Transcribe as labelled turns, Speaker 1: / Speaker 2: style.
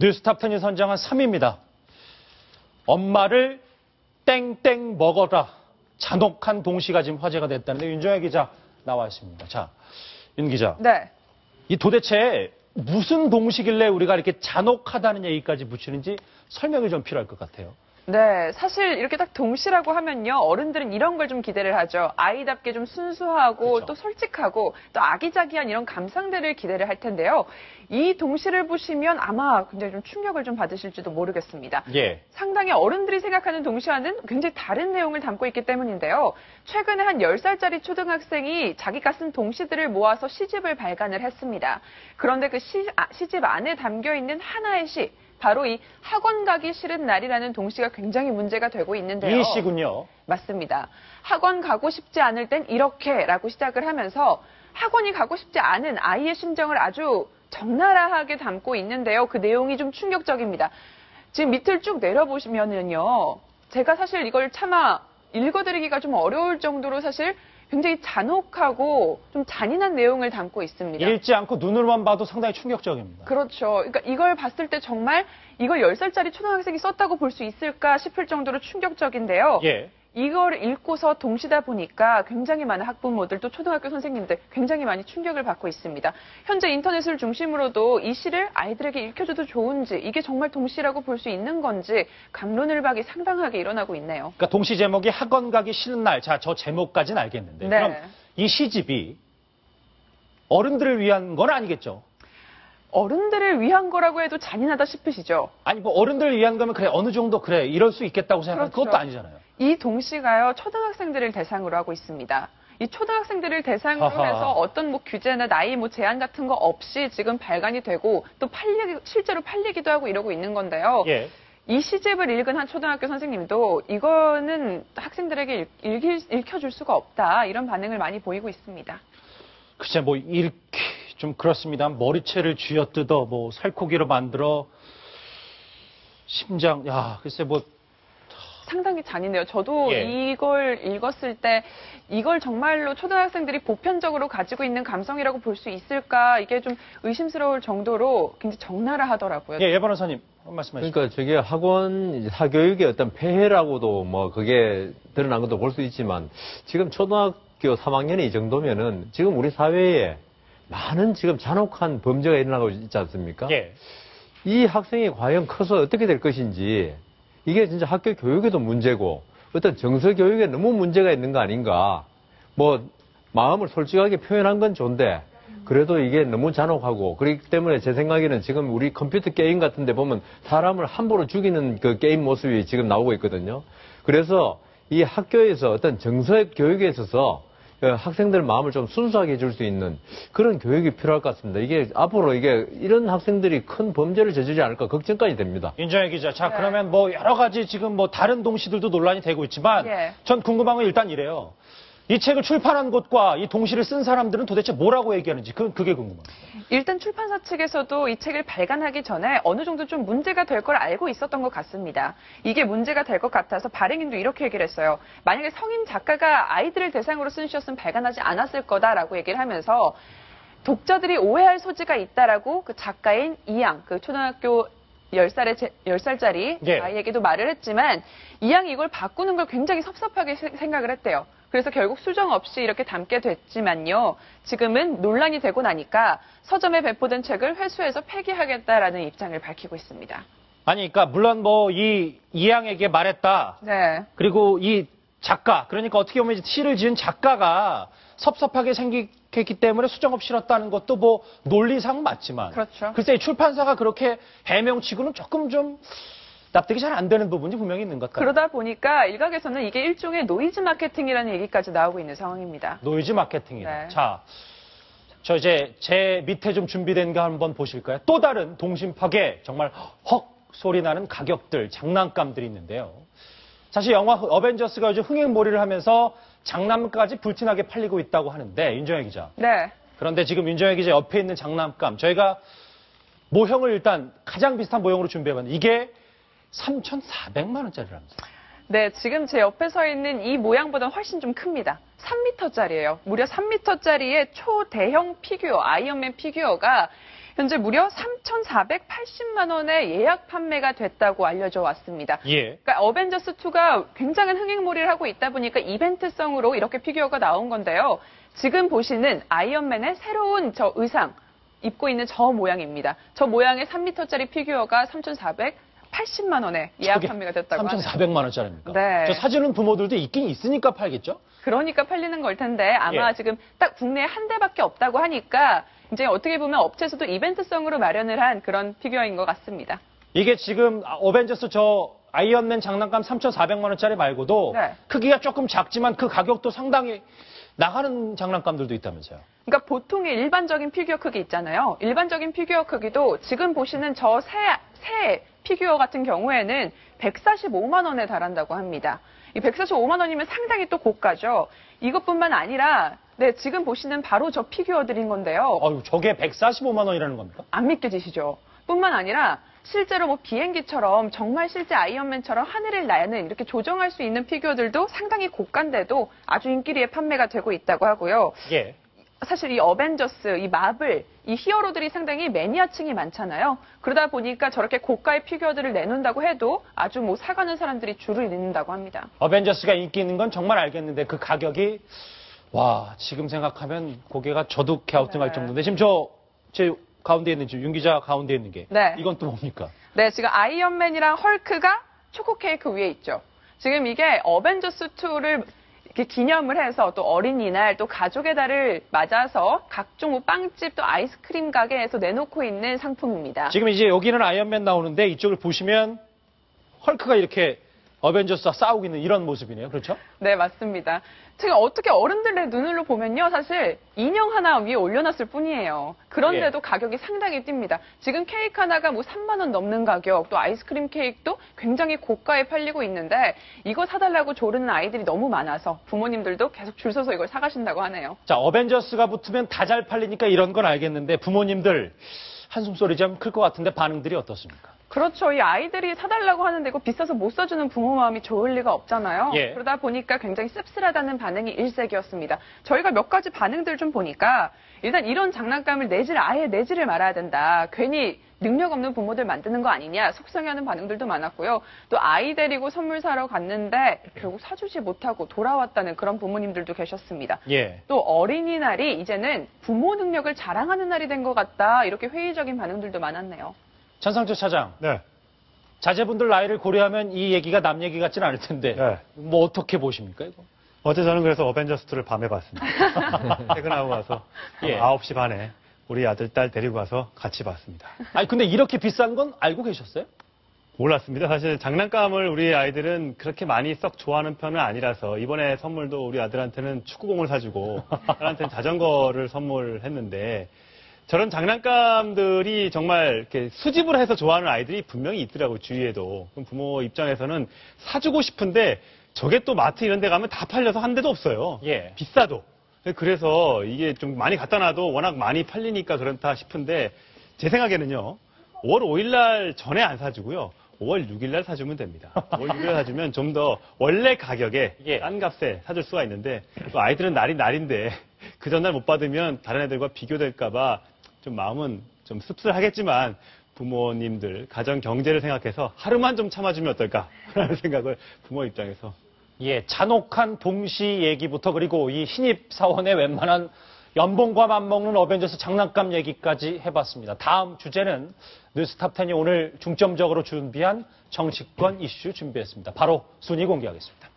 Speaker 1: 뉴스탑 10이 선정한 3위입니다. 엄마를 땡땡 먹어라. 잔혹한 동시가 지금 화제가 됐다는데 윤정혜 기자 나와 있습니다. 자, 윤 기자.
Speaker 2: 네.
Speaker 1: 이 도대체 무슨 동시길래 우리가 이렇게 잔혹하다는 얘기까지 붙이는지 설명이 좀 필요할 것 같아요.
Speaker 2: 네, 사실 이렇게 딱 동시라고 하면요, 어른들은 이런 걸 좀 기대를 하죠. 아이답게 좀 순수하고
Speaker 1: 그렇죠.
Speaker 2: 또 솔직하고 또 아기자기한 이런 감상들을 기대를 할 텐데요. 이 동시를 보시면 아마 굉장히 좀 충격을 좀 받으실지도 모르겠습니다.
Speaker 1: 예.
Speaker 2: 상당히 어른들이 생각하는 동시와는 굉장히 다른 내용을 담고 있기 때문인데요. 최근에 한 10살짜리 초등학생이 자기가 쓴 동시들을 모아서 시집을 발간을 했습니다. 그런데 그 시집 안에 담겨 있는 하나의 시, 바로 이 학원 가기 싫은 날이라는 동시가 굉장히 문제가 되고 있는데요.
Speaker 1: 이 시군요.
Speaker 2: 맞습니다. 학원 가고 싶지 않을 땐 이렇게라고 시작을 하면서 학원이 가고 싶지 않은 아이의 심정을 아주 적나라하게 담고 있는데요. 그 내용이 좀 충격적입니다. 지금 밑을 쭉 내려보시면은요. 제가 사실 이걸 차마 읽어드리기가 좀 어려울 정도로 사실 굉장히 잔혹하고 좀 잔인한 내용을 담고 있습니다.
Speaker 1: 읽지 않고 눈으로만 봐도 상당히 충격적입니다.
Speaker 2: 그렇죠. 그러니까 이걸 봤을 때 정말 이걸 10살짜리 초등학생이 썼다고 볼 수 있을까 싶을 정도로 충격적인데요.
Speaker 1: 예.
Speaker 2: 이걸 읽고서 동시다 보니까 굉장히 많은 학부모들 또 초등학교 선생님들 굉장히 많이 충격을 받고 있습니다. 현재 인터넷을 중심으로도 이 시를 아이들에게 읽혀줘도 좋은지 이게 정말 동시라고 볼 수 있는 건지 갑론을박이 상당하게 일어나고 있네요.
Speaker 1: 그러니까 동시 제목이 학원 가기 싫은 날. 자, 저 제목까지는 알겠는데.
Speaker 2: 네.
Speaker 1: 그럼 이 시집이 어른들을 위한 건 아니겠죠?
Speaker 2: 어른들을 위한 거라고 해도 잔인하다 싶으시죠?
Speaker 1: 아니 뭐 어른들을 위한 거면 그래 어느 정도 그래 이럴 수 있겠다고 생각하면
Speaker 2: 그렇죠.
Speaker 1: 그것도 아니잖아요.
Speaker 2: 이 동시가요, 초등학생들을 대상으로 하고 있습니다. 이 초등학생들을 대상으로
Speaker 1: 하하.
Speaker 2: 해서 어떤 뭐 규제나 나이 뭐 제한 같은 거 없이 지금 발간이 되고 또 실제로 팔리기도 하고 이러고 있는 건데요.
Speaker 1: 예.
Speaker 2: 이 시집을 읽은 한 초등학교 선생님도 이거는 학생들에게 읽혀줄 수가 없다. 이런 반응을 많이 보이고 있습니다.
Speaker 1: 글쎄 뭐 읽기 좀 그렇습니다. 머리채를 쥐어뜯어 뭐 살코기로 만들어 심장 야 글쎄 뭐
Speaker 2: 상당히 잔인해요. 저도
Speaker 1: 예.
Speaker 2: 이걸 읽었을 때 이걸 정말로 초등학생들이 보편적으로 가지고 있는 감성이라고 볼 수 있을까 이게 좀 의심스러울 정도로 굉장히 적나라하더라고요.
Speaker 1: 예, 예 변호사님 한 말씀하시죠.
Speaker 3: 그러니까 저게 학원 사교육의 어떤 폐해라고도 뭐 그게 드러난 것도 볼 수 있지만 지금 초등학교 3학년이 이 정도면은 지금 우리 사회에 많은 지금 잔혹한 범죄가 일어나고 있지 않습니까?
Speaker 1: 예.
Speaker 3: 이 학생이 과연 커서 어떻게 될 것인지 이게 진짜 학교 교육에도 문제고 어떤 정서 교육에 너무 문제가 있는 거 아닌가. 뭐 마음을 솔직하게 표현한 건 좋은데 그래도 이게 너무 잔혹하고 그렇기 때문에 제 생각에는 지금 우리 컴퓨터 게임 같은 데 보면 사람을 함부로 죽이는 그 게임 모습이 지금 나오고 있거든요. 그래서 이 학교에서 어떤 정서 교육에 있어서 학생들 마음을 좀 순수하게 해줄 수 있는 그런 교육이 필요할 것 같습니다. 이게 앞으로 이게 이런 학생들이 큰 범죄를 저지르지 않을까 걱정까지 됩니다.
Speaker 1: 윤정혜 기자. 자,
Speaker 2: 네.
Speaker 1: 그러면 뭐 여러 가지 지금 뭐 다른 동시들도 논란이 되고 있지만
Speaker 2: 예.
Speaker 1: 전 궁금한 건 일단 이래요. 이 책을 출판한 곳과 이 동시를 쓴 사람들은 도대체 뭐라고 얘기하는지 그게 궁금합니다.
Speaker 2: 일단 출판사 측에서도 이 책을 발간하기 전에 어느 정도 좀 문제가 될 걸 알고 있었던 것 같습니다. 이게 문제가 될 것 같아서 발행인도 이렇게 얘기를 했어요. 만약에 성인 작가가 아이들을 대상으로 쓴 시였으면 발간하지 않았을 거다라고 얘기를 하면서 독자들이 오해할 소지가 있다라고 그 작가인 이양, 그 초등학교 10살짜리
Speaker 1: 예.
Speaker 2: 아이에게도 말을 했지만 이양이 이걸 바꾸는 걸 굉장히 섭섭하게 생각을 했대요. 그래서 결국 수정 없이 이렇게 담게 됐지만요. 지금은 논란이 되고 나니까 서점에 배포된 책을 회수해서 폐기하겠다라는 입장을 밝히고 있습니다.
Speaker 1: 아니, 그러니까 물론 뭐 이 이양에게 말했다.
Speaker 2: 네.
Speaker 1: 그리고 이 작가, 그러니까 어떻게 보면 시를 지은 작가가 섭섭하게 생각했기 때문에 수정 없이 실었다는 것도 뭐 논리상 맞지만.
Speaker 2: 그렇죠.
Speaker 1: 글쎄 출판사가 그렇게 해명치고는 조금 좀 납득이 잘 안 되는 부분이 분명히 있는 것 같아요.
Speaker 2: 그러다 보니까 일각에서는 이게 일종의 노이즈 마케팅이라는 얘기까지 나오고 있는 상황입니다.
Speaker 1: 노이즈 마케팅이다.
Speaker 2: 네.
Speaker 1: 자, 저 이제 제 밑에 좀 준비된 거 한번 보실까요? 또 다른 동심파괴 정말 헉 소리 나는 가격들, 장난감들이 있는데요. 사실 영화 어벤져스가 요즘 흥행몰이를 하면서 장난감까지 불티나게 팔리고 있다고 하는데 윤정혜 기자.
Speaker 2: 네.
Speaker 1: 그런데 지금 윤정혜 기자 옆에 있는 장난감 저희가 모형을 일단 가장 비슷한 모형으로 준비해봤는데 이게 3,400만 원짜리라면서요.
Speaker 2: 네, 지금 제 옆에 서 있는 이 모양보다 훨씬 좀 큽니다. 3m짜리예요. 무려 3m짜리의 초대형 피규어, 아이언맨 피규어가 현재 무려 3,480만 원의 예약 판매가 됐다고 알려져 왔습니다.
Speaker 1: 예.
Speaker 2: 그러니까 어벤져스2가 굉장한 흥행몰이를 하고 있다 보니까 이벤트성으로 이렇게 피규어가 나온 건데요. 지금 보시는 아이언맨의 새로운 저 의상, 입고 있는 저 모양입니다. 저 모양의 3m짜리 피규어가 3,480만 원에 예약 판매가 됐다고 하네요.
Speaker 1: 3,400만 원짜리입니까?
Speaker 2: 네.
Speaker 1: 저 사주는 부모들도 있긴 있으니까 팔겠죠?
Speaker 2: 그러니까 팔리는 걸 텐데 아마
Speaker 1: 예.
Speaker 2: 지금 딱 국내에 한 대밖에 없다고 하니까 이제 어떻게 보면 업체에서도 이벤트성으로 마련을 한 그런 피규어인 것 같습니다.
Speaker 1: 이게 지금 어벤져스 저 아이언맨 장난감 3,400만 원짜리 말고도
Speaker 2: 네.
Speaker 1: 크기가 조금 작지만 그 가격도 상당히 나가는 장난감들도 있다면서요.
Speaker 2: 그러니까 보통의 일반적인 피규어 크기 있잖아요. 일반적인 피규어 크기도 지금 보시는 저 새 피규어 같은 경우에는 145만 원에 달한다고 합니다. 이 145만 원이면 상당히 또 고가죠. 이것뿐만 아니라 지금 보시는 바로 저 피규어들인 건데요.
Speaker 1: 저게 145만 원이라는 겁니까?
Speaker 2: 안 믿겨지시죠? 뿐만 아니라 실제로 뭐 비행기처럼 정말 실제 아이언맨처럼 하늘을 나는 이렇게 조정할 수 있는 피규어들도 상당히 고가인데도 아주 인기리에 판매가 되고 있다고 하고요.
Speaker 1: 예.
Speaker 2: 사실 이 어벤져스, 이 마블, 이 히어로들이 상당히 매니아층이 많잖아요. 그러다 보니까 저렇게 고가의 피규어들을 내놓는다고 해도 아주 뭐 사가는 사람들이 줄을 잇는다고 합니다.
Speaker 1: 어벤져스가 인기 있는 건 정말 알겠는데 그 가격이 와 지금 생각하면 고개가 저도 갸우뚱할 정도인데 지금 제 가운데 있는 지금 윤 기자 가운데 있는 게
Speaker 2: 네.
Speaker 1: 이건 또 뭡니까?
Speaker 2: 네, 지금 아이언맨이랑 헐크가 초코 케이크 위에 있죠. 지금 이게 어벤져스 2를 이렇게 기념을 해서 또 어린이날 또 가족의 달을 맞아서 각종 뭐 빵집 또 아이스크림 가게에서 내놓고 있는 상품입니다.
Speaker 1: 지금 이제 여기는 아이언맨 나오는데 이쪽을 보시면 헐크가 이렇게 어벤져스와 싸우고 있는 이런 모습이네요. 그렇죠?
Speaker 2: 네, 맞습니다. 지금 어떻게 어른들의 눈으로 보면요. 사실 인형 하나 위에 올려놨을 뿐이에요. 그런데도 가격이 상당히 뜁니다. 지금 케이크 하나가 뭐 3만 원 넘는 가격, 또 아이스크림 케이크도 굉장히 고가에 팔리고 있는데 이거 사달라고 조르는 아이들이 너무 많아서 부모님들도 계속 줄 서서 이걸 사가신다고 하네요.
Speaker 1: 자, 어벤져스가 붙으면 다 잘 팔리니까 이런 건 알겠는데 부모님들 한숨소리 좀 클 것 같은데 반응들이 어떻습니까?
Speaker 2: 그렇죠. 이 아이들이 사달라고 하는데 이거 비싸서 못 사주는 부모 마음이 좋을 리가 없잖아요.
Speaker 1: 예.
Speaker 2: 그러다 보니까 굉장히 씁쓸하다는 반응이 일색이었습니다. 저희가 몇 가지 반응들 좀 보니까 일단 이런 장난감을 아예 내지를 말아야 된다. 괜히 능력 없는 부모들 만드는 거 아니냐 속상해하는 반응들도 많았고요. 또 아이 데리고 선물 사러 갔는데 결국 사주지 못하고 돌아왔다는 그런 부모님들도 계셨습니다.
Speaker 1: 예.
Speaker 2: 또 어린이날이 이제는 부모 능력을 자랑하는 날이 된 것 같다. 이렇게 회의적인 반응들도 많았네요.
Speaker 1: 전상철 차장,
Speaker 4: 네.
Speaker 1: 자제분들 나이를 고려하면 이 얘기가 남 얘기 같지는 않을 텐데
Speaker 4: 네.
Speaker 1: 뭐 어떻게 보십니까 이거?
Speaker 4: 어제 저는 그래서 어벤져스2를 밤에 봤습니다. 퇴근하고 가서
Speaker 1: 예.
Speaker 4: 9시 반에 우리 아들, 딸 데리고 가서 같이 봤습니다.
Speaker 1: 아니 근데 이렇게 비싼 건 알고 계셨어요?
Speaker 4: 몰랐습니다. 사실 장난감을 우리 아이들은 그렇게 많이 썩 좋아하는 편은 아니라서 이번에 선물도 우리 아들한테는 축구공을 사주고 딸한테는 자전거를 선물했는데 저런 장난감들이 정말 이렇게 수집을 해서 좋아하는 아이들이 분명히 있더라고요, 주위에도. 그럼 부모 입장에서는 사주고 싶은데 저게 또 마트 이런 데 가면 다 팔려서 한 대도 없어요.
Speaker 1: 예.
Speaker 4: 비싸도. 그래서 이게 좀 많이 갖다 놔도 워낙 많이 팔리니까 그렇다 싶은데 제 생각에는요, 5월 5일 날 전에 안 사주고요. 5월 6일 날 사주면 됩니다. 5월 6일 날 사주면 좀 더 원래 가격에
Speaker 1: 예.
Speaker 4: 싼 값에 사줄 수가 있는데 또 아이들은 날이 날인데 그 전날 못 받으면 다른 애들과 비교될까봐 좀 마음은 좀 씁쓸하겠지만 부모님들 가정 경제를 생각해서 하루만 좀 참아주면 어떨까라는 생각을 부모 입장에서
Speaker 1: 예, 잔혹한 동시 얘기부터 그리고 이 신입 사원의 웬만한 연봉과 맞먹는 어벤져스 장난감 얘기까지 해봤습니다. 다음 주제는 뉴스탑10이 오늘 중점적으로 준비한 정치권 이슈 준비했습니다. 바로 순위 공개하겠습니다.